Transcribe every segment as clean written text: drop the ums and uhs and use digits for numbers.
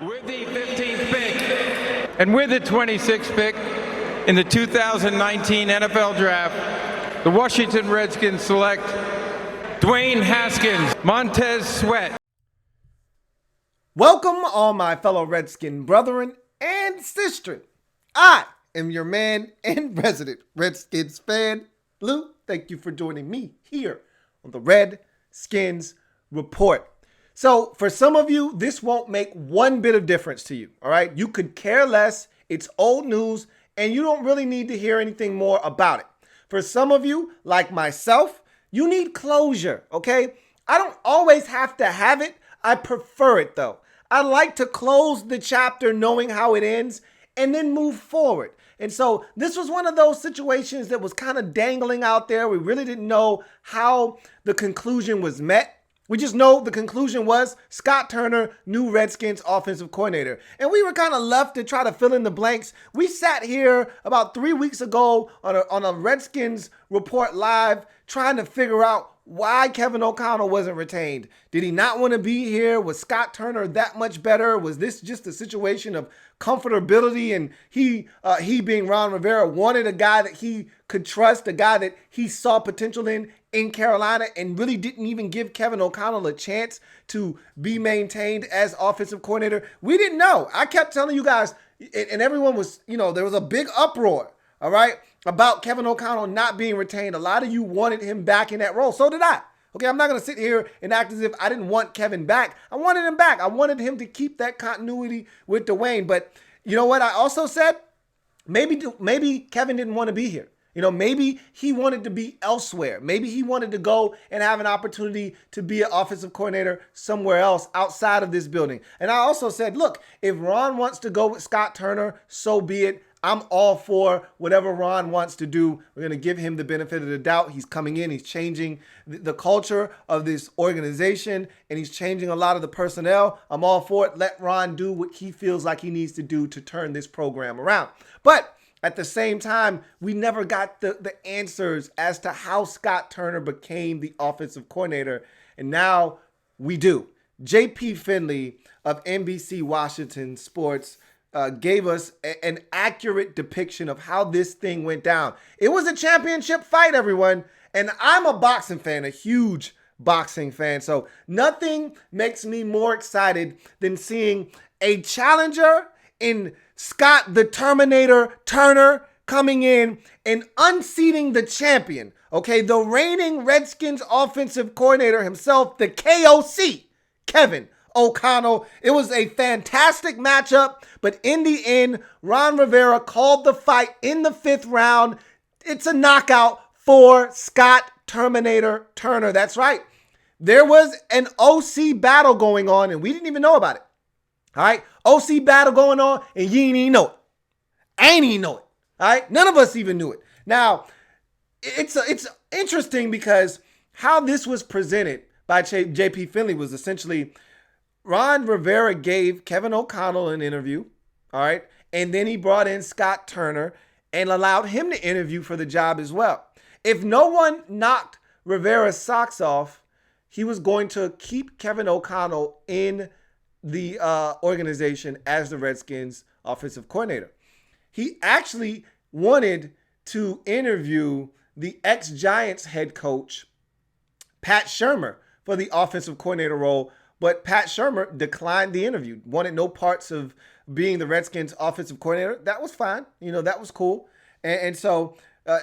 With the 15th pick and with the 26th pick in the 2019 NFL Draft, the Washington Redskins select Dwayne Haskins, Montez Sweat. Welcome, all my fellow Redskin brethren and sistren. I am your man and resident Redskins fan, Lou. Thank you for joining me here on the Redskins Report. So for some of you, this won't make one bit of difference to you, all right? You could care less. It's old news, and you don't really need to hear anything more about it. For some of you, like myself, you need closure, okay? I don't always have to have it. I prefer it, though. I like to close the chapter knowing how it ends and then move forward. And so this was one of those situations that was kind of dangling out there. We really didn't know how the conclusion was met. We just know the conclusion was Scott Turner, new Redskins offensive coordinator. And we were kind of left to try to fill in the blanks. We sat here about 3 weeks ago on a Redskins Report Live trying to figure out why Kevin O'Connell wasn't retained. Did he not want to be here? Was Scott Turner that much better? Was this just a situation of comfortability and he being Ron Rivera wanted a guy that he could trust, a guy that he saw potential in Carolina, and really didn't even give Kevin O'Connell a chance to be maintained as offensive coordinator? We didn't know. I kept telling you guys, and everyone was, there was a big uproar, all right, about Kevin O'Connell not being retained. A lot of you wanted him back in that role. So did I. Okay, I'm not going to sit here and act as if I didn't want Kevin back. I wanted him back. I wanted him to keep that continuity with Dwayne. But you know what I also said? Maybe Kevin didn't want to be here. Maybe he wanted to be elsewhere. Maybe he wanted to go and have an opportunity to be an offensive coordinator somewhere else outside of this building. And I also said, look, if Ron wants to go with Scott Turner, so be it. I'm all for whatever Ron wants to do. We're going to give him the benefit of the doubt. He's coming in. He's changing the culture of this organization, and he's changing a lot of the personnel. I'm all for it. Let Ron do what he feels like he needs to do to turn this program around. But at the same time, we never got the answers as to how Scott Turner became the offensive coordinator, and now we do. J.P. Finley of NBC Washington Sports gave us an accurate depiction of how this thing went down. It was a championship fight, everyone, and I'm a boxing fan, a huge boxing fan, so nothing makes me more excited than seeing a challenger in Scott the Terminator Turner coming in and unseating the champion, okay, the reigning Redskins offensive coordinator himself, the KOC, Kevin O'Connell. It was a fantastic matchup, but in the end, Ron Rivera called the fight in the 5th round. It's a knockout for Scott Terminator Turner. That's right. There was an OC battle going on, and we didn't even know about it. All right? OC battle going on, and you ain't even know it. I ain't even know it. All right? None of us even knew it. Now, it's interesting because how this was presented by J.P. Finley was essentially Ron Rivera gave Kevin O'Connell an interview, all right? And then he brought in Scott Turner and allowed him to interview for the job as well. If no one knocked Rivera's socks off, he was going to keep Kevin O'Connell in the organization as the Redskins offensive coordinator. He actually wanted to interview the ex-Giants head coach, Pat Shurmur, for the offensive coordinator role, but Pat Shurmur declined the interview, wanted no parts of being the Redskins offensive coordinator. That was fine. That was cool. And so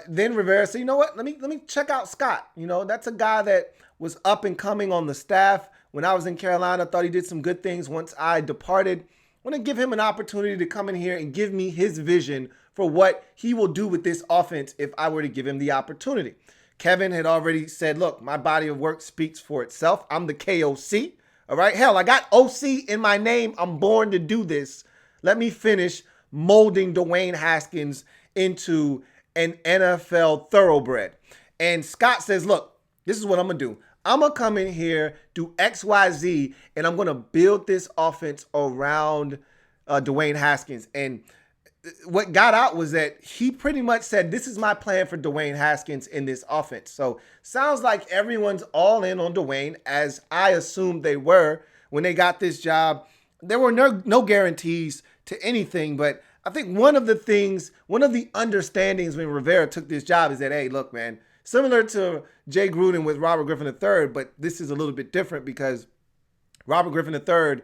then Rivera said, you know what, let me check out Scott. That's a guy that was up and coming on the staff. When I was in Carolina, I thought he did some good things once I departed. I want to give him an opportunity to come in here and give me his vision for what he will do with this offense if I were to give him the opportunity. Kevin had already said, look, my body of work speaks for itself. I'm the KOC. All right. Hell, I got OC in my name. I'm born to do this. Let me finish molding Dwayne Haskins into an NFL thoroughbred. And Scott says, look, this is what I'm going to do. I'm going to come in here, do X, Y, Z, and I'm going to build this offense around Dwayne Haskins. And what got out was that he pretty much said, this is my plan for Dwayne Haskins in this offense. So sounds like everyone's all in on Dwayne, as I assumed they were when they got this job. there were no guarantees to anything, but I think one of the understandings when Rivera took this job is that, hey, look, man, similar to Jay Gruden with Robert Griffin III, but this is a little bit different because Robert Griffin III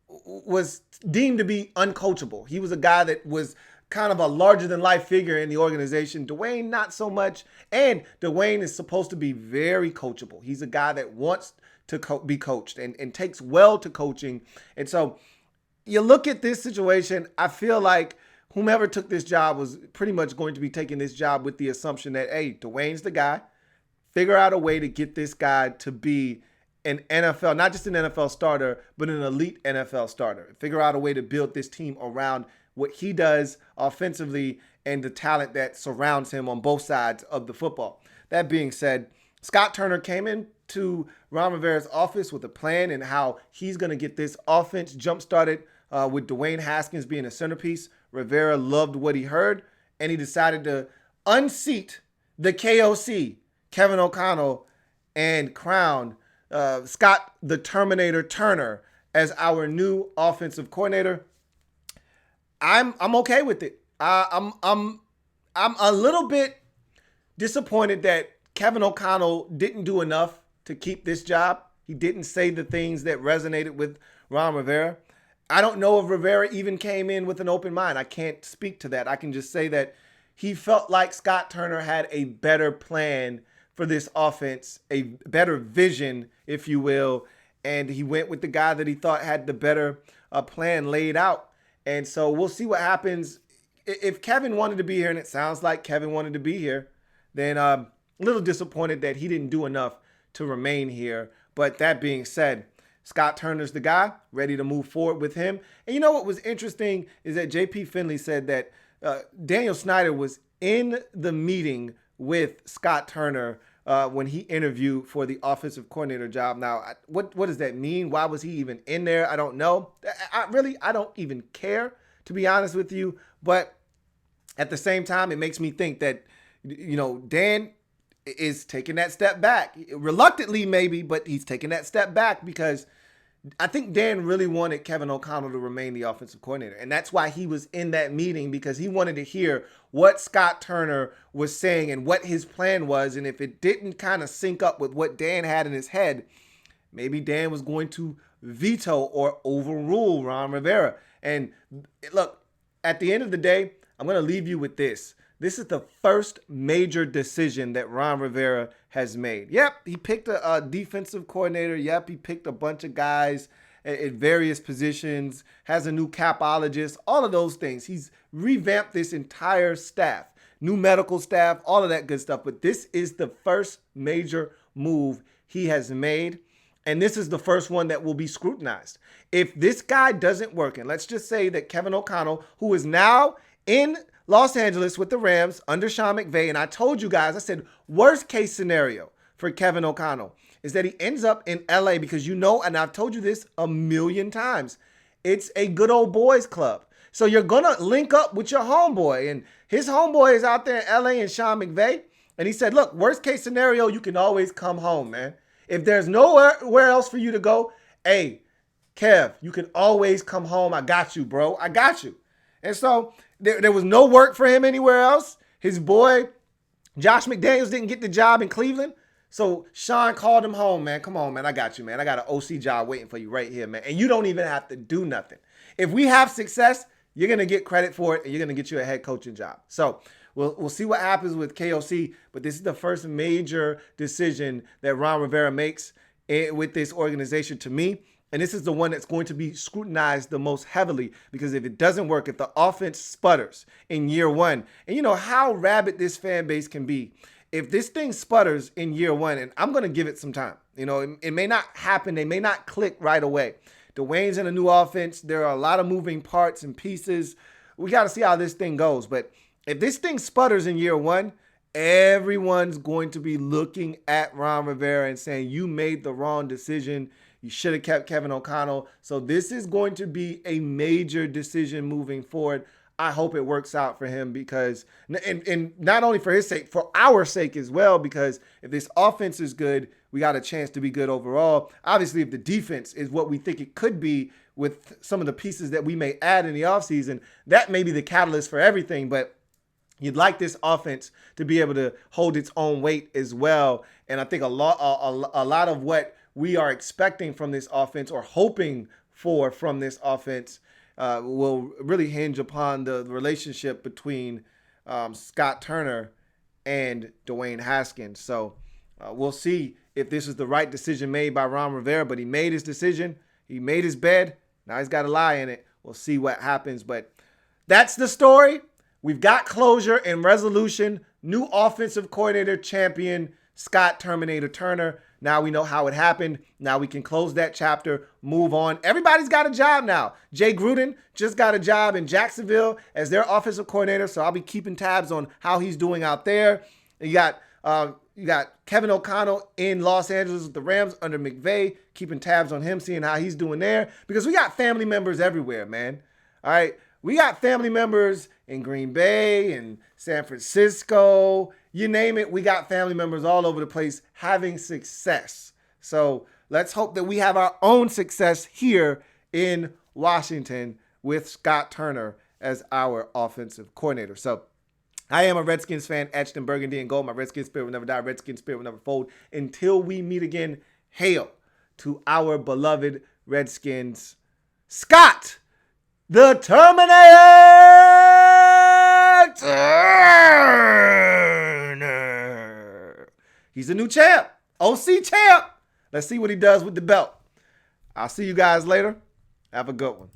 was deemed to be uncoachable. He was a guy that was kind of a larger-than-life figure in the organization. Dwayne, not so much. And Dwayne is supposed to be very coachable. He's a guy that wants to be coached and takes well to coaching. And so you look at this situation, I feel like whomever took this job was pretty much going to be taking this job with the assumption that, hey, Dwayne's the guy. Figure out a way to get this guy to be an NFL, not just an NFL starter, but an elite NFL starter. Figure out a way to build this team around what he does offensively and the talent that surrounds him on both sides of the football. That being said, Scott Turner came into Ron Rivera's office with a plan and how he's going to get this offense jump-started with Dwayne Haskins being a centerpiece. Rivera loved what he heard, and he decided to unseat the KOC, Kevin O'Connell, and crown Scott the Terminator Turner as our new offensive coordinator. I'm okay with it. I'm a little bit disappointed that Kevin O'Connell didn't do enough to keep this job. He didn't say the things that resonated with Ron Rivera. I don't know if Rivera even came in with an open mind. I can't speak to that. I can just say that he felt like Scott Turner had a better plan for this offense, a better vision, if you will, and he went with the guy that he thought had the better plan laid out. And so we'll see what happens. If Kevin wanted to be here, and it sounds like Kevin wanted to be here, then a little disappointed that he didn't do enough to remain here. But that being said, Scott Turner's the guy, ready to move forward with him. And you know what was interesting is that J.P. Finley said that Daniel Snyder was in the meeting with Scott Turner when he interviewed for the offensive coordinator job. Now, what does that mean? Why was he even in there? I don't know. I don't even care, to be honest with you. But at the same time, it makes me think that, Dan is taking that step back. Reluctantly, maybe, but he's taking that step back because I think Dan really wanted Kevin O'Connell to remain the offensive coordinator. And that's why he was in that meeting, because he wanted to hear what Scott Turner was saying and what his plan was. And if it didn't kind of sync up with what Dan had in his head, maybe Dan was going to veto or overrule Ron Rivera. And look, at the end of the day, I'm going to leave you with this. This is the first major decision that Ron Rivera has made. Yep, he picked a defensive coordinator. Yep, he picked a bunch of guys at various positions, has a new capologist, all of those things. He's revamped this entire staff, new medical staff, all of that good stuff. But this is the first major move he has made, and this is the first one that will be scrutinized. If this guy doesn't work, and let's just say that Kevin O'Connell, who is now in Los Angeles with the Rams under Sean McVay, and I told you guys, I said, worst case scenario for Kevin O'Connell is that he ends up in L.A. because and I've told you this a million times, it's a good old boys club. So you're going to link up with your homeboy, and his homeboy is out there in L.A. and Sean McVay, and he said, look, worst case scenario, you can always come home, man. If there's nowhere else for you to go, hey, Kev, you can always come home. I got you, bro. I got you. And so there was no work for him anywhere else. His boy, Josh McDaniels, didn't get the job in Cleveland. So Sean called him home, man. Come on, man. I got you, man. I got an OC job waiting for you right here, man. And you don't even have to do nothing. If we have success, you're going to get credit for it, and you're going to get you a head coaching job. So we'll see what happens with KOC, but this is the first major decision that Ron Rivera makes with this organization to me. And this is the one that's going to be scrutinized the most heavily, because if it doesn't work, if the offense sputters in year one, and you know how rabid this fan base can be, if this thing sputters in year one, and I'm going to give it some time, it may not happen. They may not click right away. Dwayne's in a new offense. There are a lot of moving parts and pieces. We got to see how this thing goes. But if this thing sputters in year one, everyone's going to be looking at Ron Rivera and saying, you made the wrong decision. You should have kept Kevin O'Connell. So this is going to be a major decision moving forward. I hope it works out for him, because, and not only for his sake, for our sake as well, because if this offense is good, we got a chance to be good overall. Obviously, if the defense is what we think it could be, with some of the pieces that we may add in the offseason, that may be the catalyst for everything. But you'd like this offense to be able to hold its own weight as well. And I think a lot of what we are expecting from this offense or hoping for from this offense will really hinge upon the relationship between Scott Turner and Dwayne Haskins. So we'll see if this is the right decision made by Ron Rivera, but he made his decision. He made his bed. Now he's got a lie in it. We'll see what happens. But that's the story. We've got closure and resolution. New offensive coordinator champion, Scott Terminator Turner. Now we know how it happened. Now we can close that chapter, move on. Everybody's got a job now. Jay Gruden just got a job in Jacksonville as their offensive coordinator, so I'll be keeping tabs on how he's doing out there. You got Kevin O'Connell in Los Angeles with the Rams under McVay, keeping tabs on him, seeing how he's doing there, because we got family members everywhere, man. All right, we got family members in Green Bay and San Francisco, you name it. We got family members all over the place having success. So let's hope that we have our own success here in Washington with Scott Turner as our offensive coordinator. So I am a Redskins fan, etched in burgundy and gold. My Redskins spirit will never die. Redskins spirit will never fold. Until we meet again, hail to our beloved Redskins. Scott, the Terminator Turner. He's the new champ, OC champ. Let's see what he does with the belt. I'll see you guys later. Have a good one.